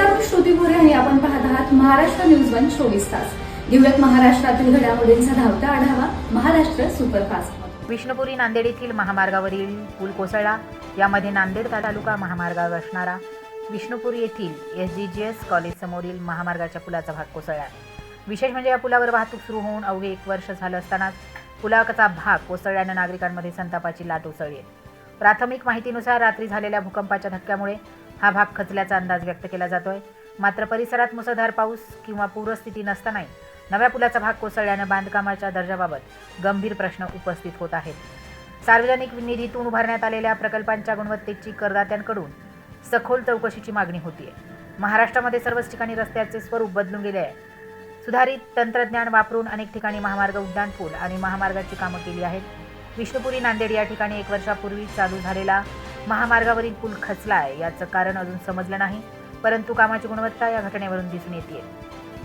नमस्कार, मी श्रुती भोरे आणि आपण पाहत आहात महाराष्ट्र न्यूज 1 24 तास. घेऊयात महाराष्ट्रातील घडामोडींचा धावता आढावा महाराष्ट्र सुपरफास्ट. विष्णुपुरी नांदेड येथील महामार्गावरील पूल कोसळला. यामध्ये नांदेड तालुका महामार्गावर असणारा विष्णुपुरी येथील SGGS कॉलेज समोरील महामार्गाच्या पुलाचा भाग कोसळला. विशेष म्हणजे या पुलावर वाहतूक सुरू होऊन अवघे 1 वर्ष झालं असतानाच पुलाचा भाग कोसळल्याने नागरिकांमध्ये संतापाची लाट उसळली. प्राथमिक माहितीनुसार रात्री झालेल्या भूकंपाच्या धक्क्यामुळे हा भाग खचल्याचा अंदाज व्यक्त केला जातोय. मात्र परिसरात मुसळधार पाऊस किंवा पूरस्थिती नसतानाही नव्या पुलाचा भाग कोसळल्याने बांधकामाच्या दर्जाबाबत गंभीर प्रश्न उपस्थित होत आहेत. सार्वजनिक निधीतून उभारण्यात आलेल्या प्रकल्पांच्या गुणवत्तेची करदात्यांकडून सखोल चौकशीची मागणी होतीये. महाराष्ट्रामध्ये सर्वच ठिकाणी रस्त्याचे स्वरूप बदलून गेले आहे. सुधारित तंत्रज्ञान वापरून अनेक ठिकाणी महामार्ग, उड्डाणपूल आणि महामार्गाची कामं केली आहेत. विष्णुपुरी नांदेड या ठिकाणी 1 वर्षापूर्वी चालू झालेला महामार्गावरील पूल खचला आहे. याचं कारण अजून समजलं नाही, परंतु कामाची गुणवत्ता या घटनेवरून दिसून येते.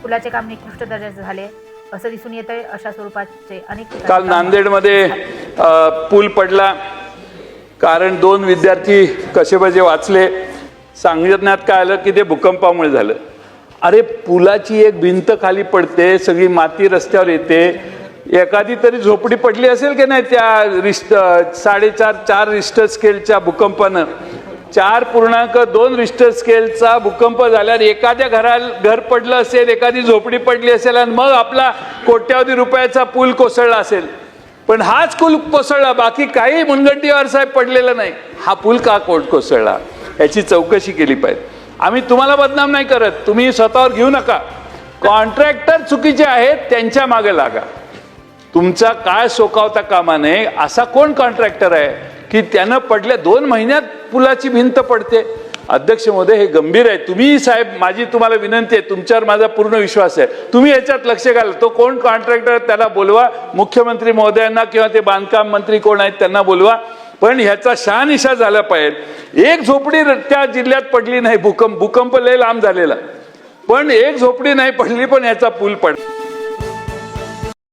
पुलाचे काम निकृष्ट दर्जाचे झाले असं दिसून येतंय. अशा स्वरूपाचे अनेक काल नांदेडमध्ये पूल पडला, कारण 2 विद्यार्थी कसेबसे वाचले. सांगण्यात काय आलं की ते भूकंपामुळे झालं. अरे, पुलाची एक भिंत खाली पडते, सगळी माती रस्त्यावर येते. एखादी तरी झोपडी पडली असेल की नाही त्या 4.5 रिश्टर स्केलच्या भूकंपानं. 4.2 रिश्टर स्केलचा भूकंप झाल्यावर एखाद्या घर पडलं असेल, एखादी झोपडी पडली असेल आणि मग आपला कोट्यावधी रुपयाचा पूल कोसळला असेल. पण हाच पूल कोसळला, बाकी काही मुनगंटीवार साहेब पडलेला नाही. हा पूल का कोसळला याची चौकशी केली पाहिजे. आम्ही तुम्हाला बदनाम नाही करत, तुम्ही स्वतःवर घेऊ नका. कॉन्ट्रॅक्टर चुकीचे आहेत, त्यांच्या मागे लागा. तुमचा काय सोकावता कामा नये. असा कोण कॉन्ट्रॅक्टर आहे की त्यानं पडल्या 2 महिन्यात पुलाची भिंत पडते? अध्यक्ष महोदय, हे गंभीर आहे. तुम्ही साहेब, माझी तुम्हाला विनंती आहे, तुमच्यावर माझा पूर्ण विश्वास आहे, तुम्ही याच्यात लक्ष घाला. तो कोण कॉन्ट्रॅक्टर त्याला बोलवा, मुख्यमंत्री महोदयांना किंवा ते बांधकाम मंत्री कोण आहेत त्यांना बोलवा. पण ह्याचा शहानिशा झाला पाहिजे. एक झोपडी त्या जिल्ह्यात पडली नाही. भूकंप लय लांब झालेला, पण एक झोपडी नाही पडली, पण याचा पूल पडला.